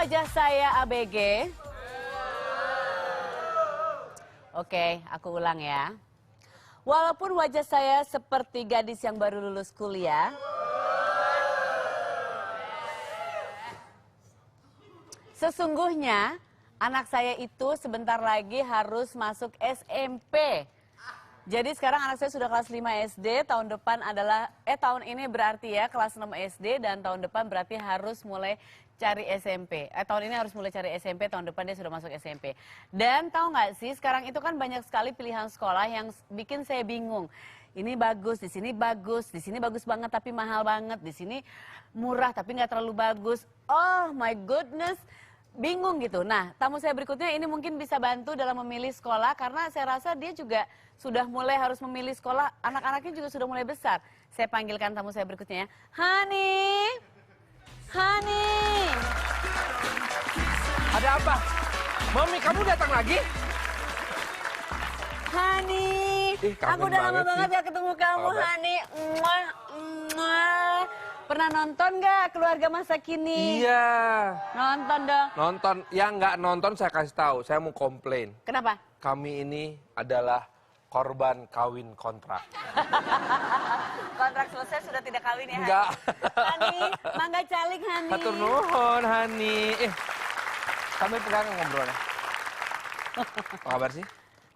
wajah saya ABG. Oke, aku ulang ya. Walaupun wajah saya seperti gadis yang baru lulus kuliah, sesungguhnya anak saya itu sebentar lagi harus masuk SMP. Jadi sekarang anak saya sudah kelas 5 SD, tahun depan adalah, tahun ini berarti ya kelas 6 SD dan tahun depan berarti harus mulai cari SMP. Tahun ini harus mulai cari SMP, tahun depan dia sudah masuk SMP. Dan tahu nggak sih, sekarang itu kan banyak sekali pilihan sekolah yang bikin saya bingung. Ini bagus, di sini bagus banget tapi mahal banget, di sini murah tapi nggak terlalu bagus. Oh my goodness. Bingung gitu. Nah, tamu saya berikutnya ini mungkin bisa bantu dalam memilih sekolah karena saya rasa dia juga sudah mulai harus memilih sekolah. Anak-anaknya juga sudah mulai besar. Saya panggilkan tamu saya berikutnya ya. Hani. Hani. Ada apa? Mami, kamu datang lagi? Hani. Aku udah lama banget gak ketemu kamu, Hani. Mwah, mwah. Pernah nonton nggak Keluarga Masa Kini? Iya. Nonton dong. Nonton. Yang nggak nonton saya kasih tahu. Saya mau komplain. Kenapa? Kami ini adalah korban kawin kontrak. Kontrak selesai sudah tidak kawin ya, Hani? Enggak. Hani, mangga calik, Hani. Hatur nuhun, Hani. Kami pegang ngobrolnya. Apa kabar sih?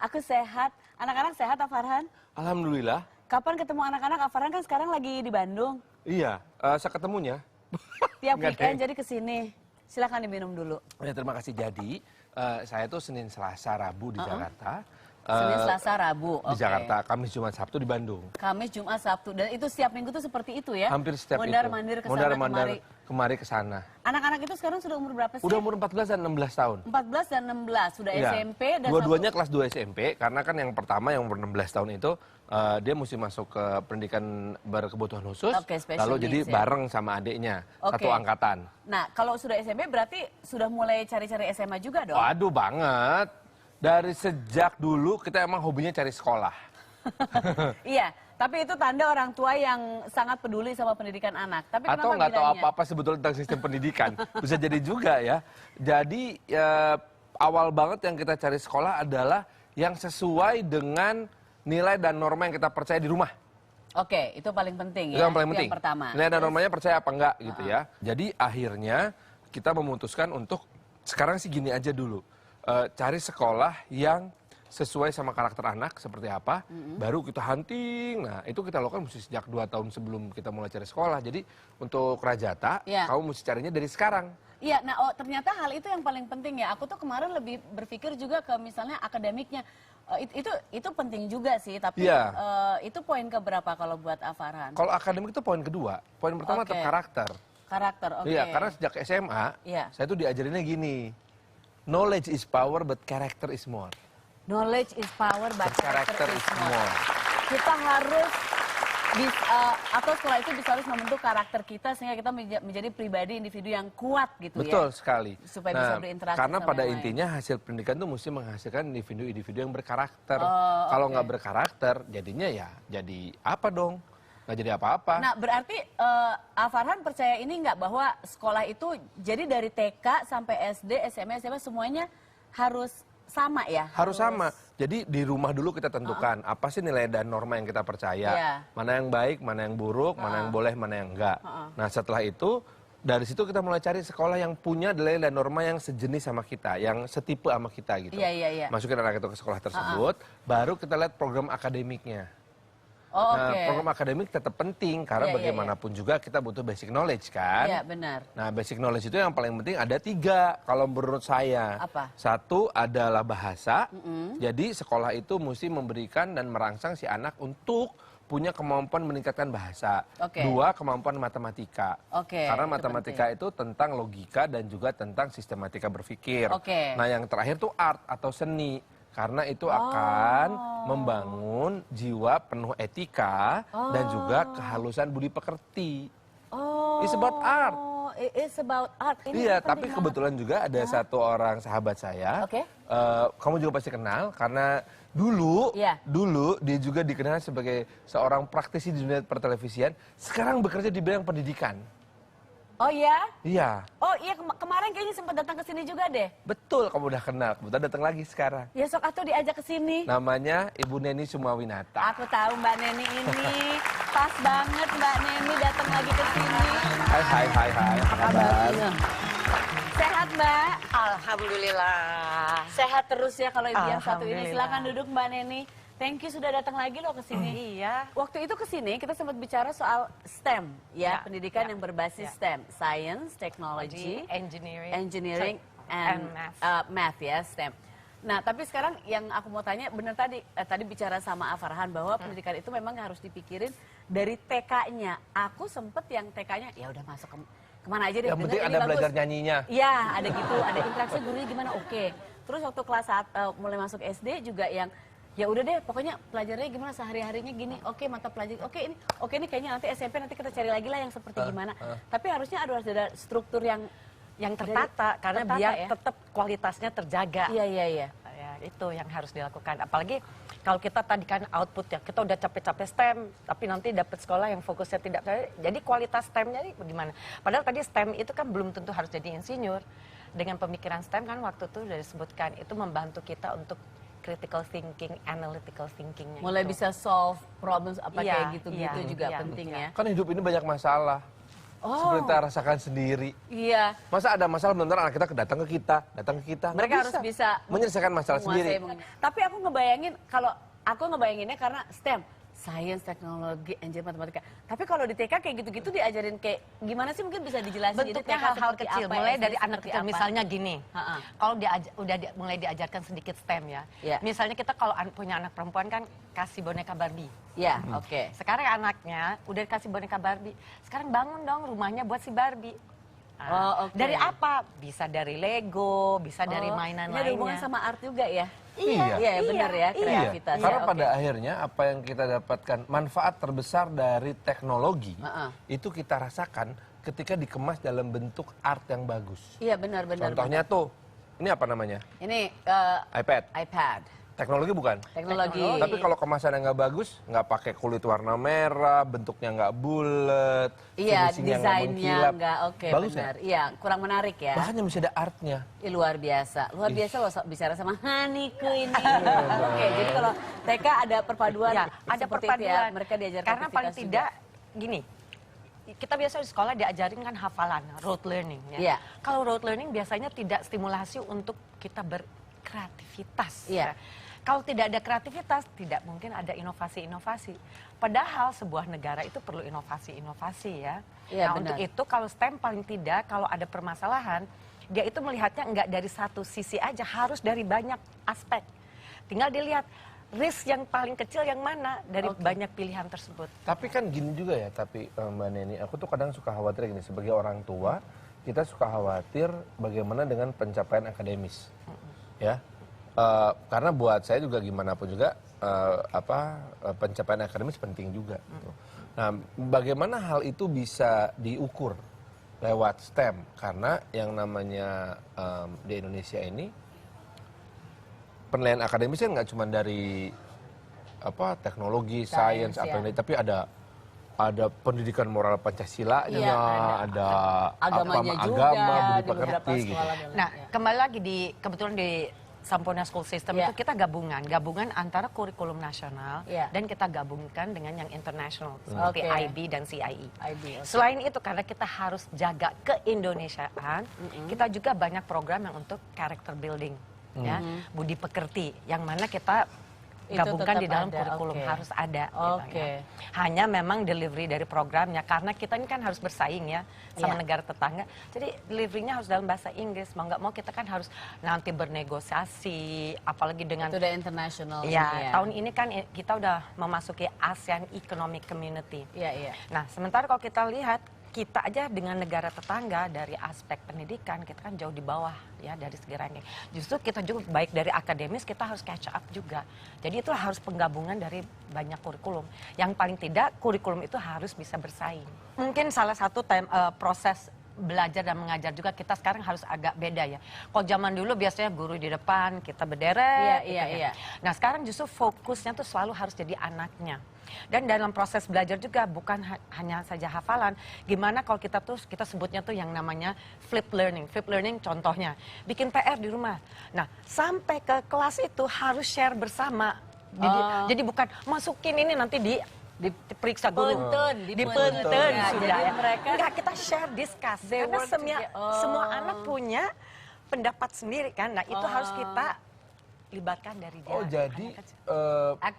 Aku sehat. Anak-anak sehat, Farhan? Alhamdulillah. Kapan ketemu anak-anak? Farhan kan sekarang lagi di Bandung. Iya, saya ketemunya. Tiap weekend jadi kesini. Silakan diminum dulu. Ya, terima kasih. Jadi, saya tuh Senin, Selasa, Rabu di Jakarta. Senin, Selasa, Rabu. Di Jakarta, Kamis, Jumat, Sabtu di Bandung. Kamis, Jumat, Sabtu. Dan itu setiap minggu tuh seperti itu ya? Hampir setiap itu. Mondar-mandir kesana kemari. Kemari ke sana. Anak-anak itu sekarang sudah umur berapa sih? Udah umur 14 dan 16 tahun. 14 dan 16, sudah Iya. SMP. Dan Dua-duanya kelas 2 SMP, karena kan yang pertama yang umur 16 tahun itu, dia mesti masuk ke pendidikan berkebutuhan khusus. Oke, special lalu jadi needs, ya. bareng sama adiknya, Oke. satu angkatan. Nah, kalau sudah SMP berarti sudah mulai cari-cari SMA juga dong? Waduh banget. Dari sejak dulu kita emang hobinya cari sekolah. Iya, tapi itu tanda orang tua yang sangat peduli sama pendidikan anak. Tapi Atau kenapa nggak tahu bilangnya? apa-apa sebetulnya tentang sistem pendidikan. Bisa jadi juga ya. Jadi awal banget yang kita cari sekolah adalah yang sesuai dengan nilai dan norma yang kita percaya di rumah. Oke, itu paling penting Itu ya. yang paling penting. Yang pertama. Nilai dan normanya percaya apa enggak gitu ya. Jadi akhirnya kita memutuskan untuk sekarang sih gini aja dulu. Cari sekolah yang sesuai sama karakter anak seperti apa, baru kita hunting. Nah, itu kita lakukan mesti sejak 2 tahun sebelum kita mulai cari sekolah. Jadi untuk Rajata, kamu mesti carinya dari sekarang. Iya, nah ternyata hal itu yang paling penting ya. Aku tuh kemarin lebih berpikir juga ke misalnya akademiknya. Itu penting juga sih, tapi itu poin keberapa kalau buat Farhan? Kalau akademik itu poin kedua. Poin pertama tetap karakter. Karakter, oke. Iya, karena sejak SMA, saya tuh diajarinnya gini. Knowledge is power, but character is more. Knowledge is power, but character is more. Kita harus atau sekolah itu harus membentuk karakter kita sehingga kita menjadi pribadi individu yang kuat gitu. Betul sekali. Supaya bisa berinteraksi karena sama pada yang intinya hasil pendidikan itu mesti menghasilkan individu-individu yang berkarakter. Kalau nggak berkarakter, jadinya ya jadi apa dong? Nggak jadi apa-apa. Nah, berarti Farhan percaya ini nggak bahwa sekolah itu jadi dari TK sampai SD, SMA, SMA semuanya harus sama ya? Harus sama. Jadi di rumah dulu kita tentukan apa sih nilai dan norma yang kita percaya. Mana yang baik, mana yang buruk, mana yang boleh, mana yang enggak. Nah, setelah itu dari situ kita mulai cari sekolah yang punya nilai dan norma yang sejenis sama kita, yang setipe sama kita gitu. Masukin anak itu ke sekolah tersebut, baru kita lihat program akademiknya. Nah, program akademik tetap penting karena bagaimanapun juga kita butuh basic knowledge kan. Iya, benar. Nah, basic knowledge itu yang paling penting ada 3 kalau menurut saya. Apa? 1 adalah bahasa. Jadi sekolah itu mesti memberikan dan merangsang si anak untuk punya kemampuan meningkatkan bahasa. 2, kemampuan matematika. Karena matematika itu tentang logika dan juga tentang sistematika berpikir. Nah, yang terakhir tuh art atau seni. Karena itu akan membangun jiwa penuh etika dan juga kehalusan budi pekerti. It's about art. It's about art. Iya, tapi kebetulan juga ada satu orang sahabat saya. Kamu juga pasti kenal karena dulu dia juga dikenal sebagai seorang praktisi di dunia pertelevisian. Sekarang bekerja di bidang pendidikan. Oh iya? Iya. Oh iya, kemarin kayaknya sempat datang ke sini juga deh. Betul, kamu udah kenal. Kebetulan datang lagi sekarang. Ya sok atuh diajak ke sini. Namanya Ibu Neni Sumawinata. Aku tahu Mbak Neni ini. Pas banget Mbak Neni datang lagi ke sini. Hai. Apa kabar? Sehat Mbak? Alhamdulillah. Sehat terus ya kalau ibu yang satu ini. Alhamdulillah. Silakan duduk Mbak Neni. Thank you sudah datang lagi loh ke sini. Iya. Waktu itu ke sini kita sempat bicara soal STEM ya, pendidikan yang berbasis STEM, Science, Technology, Engineering, and Math ya, STEM. Nah, tapi sekarang yang aku mau tanya, benar tadi bicara sama Farhan bahwa pendidikan itu memang harus dipikirin dari TK-nya. Aku sempet yang TK-nya ya udah masuk kemana aja deh. Yang penting ada belajar nyanyinya. Iya, ada gitu, ada interaksi gurunya gimana, oke. Terus waktu kelas 1 mulai masuk SD juga yang ya udah deh, pokoknya pelajarannya gimana sehari-harinya gini. Oke, mata pelajaran. Oke ini kayaknya nanti SMP nanti kita cari lagi lah yang seperti gimana. Tapi harusnya ada struktur yang tertata karena biar ya? Tetap kualitasnya terjaga. Iya. Ya, itu yang harus dilakukan. Apalagi kalau kita tadi kan output ya, kita udah capek-capek STEM, tapi nanti dapat sekolah yang fokusnya tidak. Jadi kualitas STEM-nya bagaimana? Padahal tadi STEM itu kan belum tentu harus jadi insinyur. Dengan pemikiran STEM kan waktu itu sudah disebutkan itu membantu kita untuk critical thinking, analytical thinkingnya. Mulai itu. bisa solve problems apa kayak gitu-gitu juga iya, penting iya. ya. Kan hidup ini banyak masalah. Seperti kita rasakan sendiri. Iya. Masa ada masalah benar anak kita datang ke kita. Mereka harus bisa menyelesaikan masalah sendiri. Tapi aku ngebayangin kalau aku ngebayanginnya karena STEM, Science, Teknologi, Engineering, Matematika. Tapi kalau di TK kayak gitu-gitu diajarin kayak gimana sih mungkin bisa dijelasin? Bentuknya hal-hal kecil, mulai dari anak kecil. Apa? Misalnya gini, kalau mulai diajarkan sedikit STEM ya. Misalnya kita kalau punya anak perempuan kan kasih boneka Barbie. Ya, oke. Sekarang anaknya udah kasih boneka Barbie. Sekarang bangun dong rumahnya buat si Barbie. Dari apa? Bisa dari Lego, bisa dari mainan lainnya. Ini ada hubungan sama art juga ya? Iya, benar ya, kreativitas. Karena pada akhirnya apa yang kita dapatkan, manfaat terbesar dari teknologi, itu kita rasakan ketika dikemas dalam bentuk art yang bagus. Iya, benar. Contohnya tuh, ini apa namanya? Ini iPad. Teknologi bukan? Teknologi. Tapi kalau kemasannya nggak bagus, nggak pakai kulit warna merah, bentuknya nggak bulat, iya, finishingnya desainnya nggak oke, bagus benar. Ya? Iya, kurang menarik ya. Bahkan masih ada artnya. Luar biasa loh bicara sama Haniku ini. Oke, jadi kalau TK ada perpaduan, ada perpaduan. Ya, mereka diajarkan karena paling tidak gini. Kita biasa di sekolah diajarin kan hafalan, rote learning. Ya. Kalau rote learning biasanya tidak stimulasi untuk kita berkreativitas. Iya. Kalau tidak ada kreativitas, tidak mungkin ada inovasi-inovasi. Padahal sebuah negara itu perlu inovasi-inovasi ya. Nah, untuk itu kalau STEM paling tidak, kalau ada permasalahan, dia itu melihatnya enggak dari satu sisi aja, harus dari banyak aspek. Tinggal dilihat risk yang paling kecil yang mana dari banyak pilihan tersebut. Tapi kan gini juga ya, Mbak Neni, aku tuh kadang suka khawatir gini, sebagai orang tua, kita suka khawatir bagaimana dengan pencapaian akademis. Ya. Karena buat saya juga gimana pun juga pencapaian akademis penting juga. Gitu. Nah, bagaimana hal itu bisa diukur lewat STEM? Karena yang namanya di Indonesia ini penilaian akademis kan nggak cuma dari teknologi, sains, tapi ada pendidikan moral Pancasila-nya, ada agamanya agama, budi pekerti gitu. Nah, kembali lagi kebetulan di Sampurna School System itu kita gabungan antara kurikulum nasional dan kita gabungkan dengan yang internasional seperti IB dan CIE. Selain itu karena kita harus jaga keindonesiaan, kita juga banyak program yang untuk character building, ya, budi pekerti, yang mana kita gabungkan di dalam kurikulum harus ada. Gitu, ya. Hanya memang delivery dari programnya karena kita ini kan harus bersaing ya sama negara tetangga. Jadi deliverynya harus dalam bahasa Inggris. Mau nggak mau kita kan harus nanti bernegosiasi, apalagi dengan itu udah international. Ya, tahun ini kan kita udah memasuki ASEAN Economic Community. Nah, sementara kalau kita lihat kita aja dengan negara tetangga dari aspek pendidikan kita kan jauh di bawah ya dari segi ranking. Justru kita juga baik dari akademis kita harus catch up juga. Jadi itu harus penggabungan dari banyak kurikulum. Yang paling tidak kurikulum itu harus bisa bersaing. Mungkin salah satu proses belajar dan mengajar juga kita sekarang harus agak beda ya. Kalau zaman dulu biasanya guru di depan, kita berderet. Iya. Nah sekarang justru fokusnya tuh selalu harus jadi anaknya. Dan dalam proses belajar juga bukan hanya saja hafalan. Gimana kalau kita sebutnya tuh yang namanya flip learning. Flip learning contohnya bikin PR di rumah. Nah sampai ke kelas itu harus share bersama. Jadi bukan masukin ini nanti diperiksa guru, dipunten sudah ya. Enggak, kita share, discuss. Karena semua anak punya pendapat sendiri kan. Nah itu harus kita libatkan dari dia. Oh jadi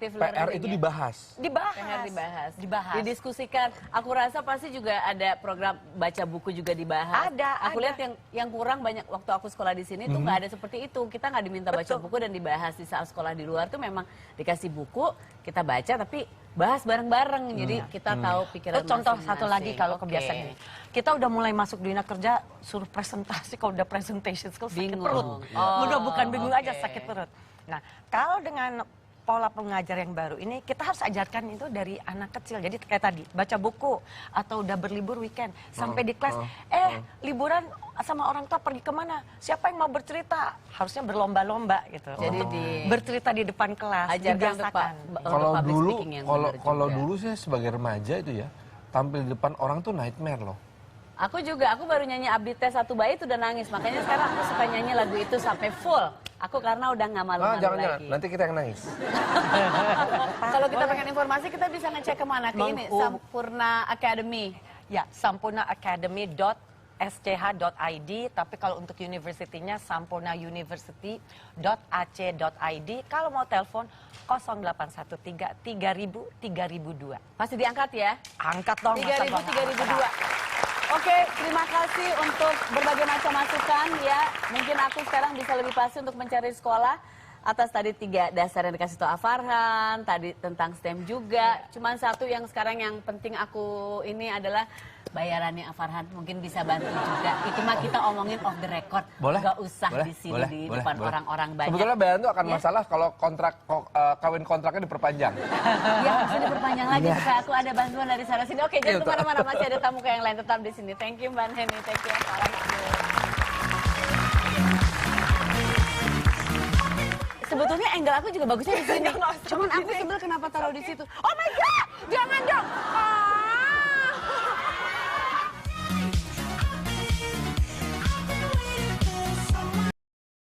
PR itu dibahas? Dibahas. Didiskusikan. Aku rasa pasti juga ada program baca buku juga dibahas. Aku lihat yang kurang banyak waktu aku sekolah di sini tuh nggak ada seperti itu. Kita nggak diminta baca buku dan dibahas. Di saat sekolah di luar tuh memang dikasih buku, kita baca tapi bahas bareng-bareng. Jadi kita tahu pikiran masing-masing. Contoh satu lagi kalau kebiasaan ini. Kita udah mulai masuk dunia kerja, suruh presentasi. Kalau udah presentation skills sakit perut. Udah bukan bingung aja, sakit perut. Nah, kalau dengan pola pengajar yang baru ini, kita harus ajarkan itu dari anak kecil. Jadi kayak tadi, baca buku atau udah berlibur weekend. Sampai di kelas, liburan sama orang tua pergi kemana? Siapa yang mau bercerita? Harusnya berlomba-lomba gitu. Jadi bercerita di depan kelas, dibiasakan. Kalau dulu saya sebagai remaja itu ya, tampil di depan orang tuh nightmare loh. Aku juga, aku baru nyanyi Abdi Teh Satu Bait udah nangis. Makanya sekarang aku suka nyanyi lagu itu sampai full. Aku karena udah nggak malu-malu lagi. Nanti kita yang nangis. Kalau kita pengen informasi, kita bisa ngecek kemana? Ke ini, Sampurna Academy. Ya, sampurnaacademy.sch.id. Tapi kalau untuk university-nya, sampurnauniversity.ac.id. Kalau mau telepon, 0813 3000 3002. Pasti diangkat ya? Angkat dong. 3000 3002. Oke, terima kasih untuk berbagai macam masukan ya. Mungkin aku sekarang bisa lebih pasti untuk mencari sekolah atas tadi 3 dasar yang dikasih tahu Farhan, tadi tentang STEM juga. Cuman satu yang sekarang yang penting aku ini adalah bayarannya Farhan, mungkin bisa bantu juga. Itu mah kita omongin off the record. Gak usah di sini di depan orang-orang banyak. Sebetulnya bayaran itu akan masalah kalau kawin kontraknya diperpanjang. Ya, harusnya diperpanjang lagi supaya aku ada bantuan dari sana sini. Oke, jangan kemana-mana, masih ada tamu yang lain tetap di sini. Thank you Mbak Neni, thank you Farhan. Sebetulnya angle aku juga bagusnya di sini. Cuman aku sebel kenapa taruh di situ. Oh my God.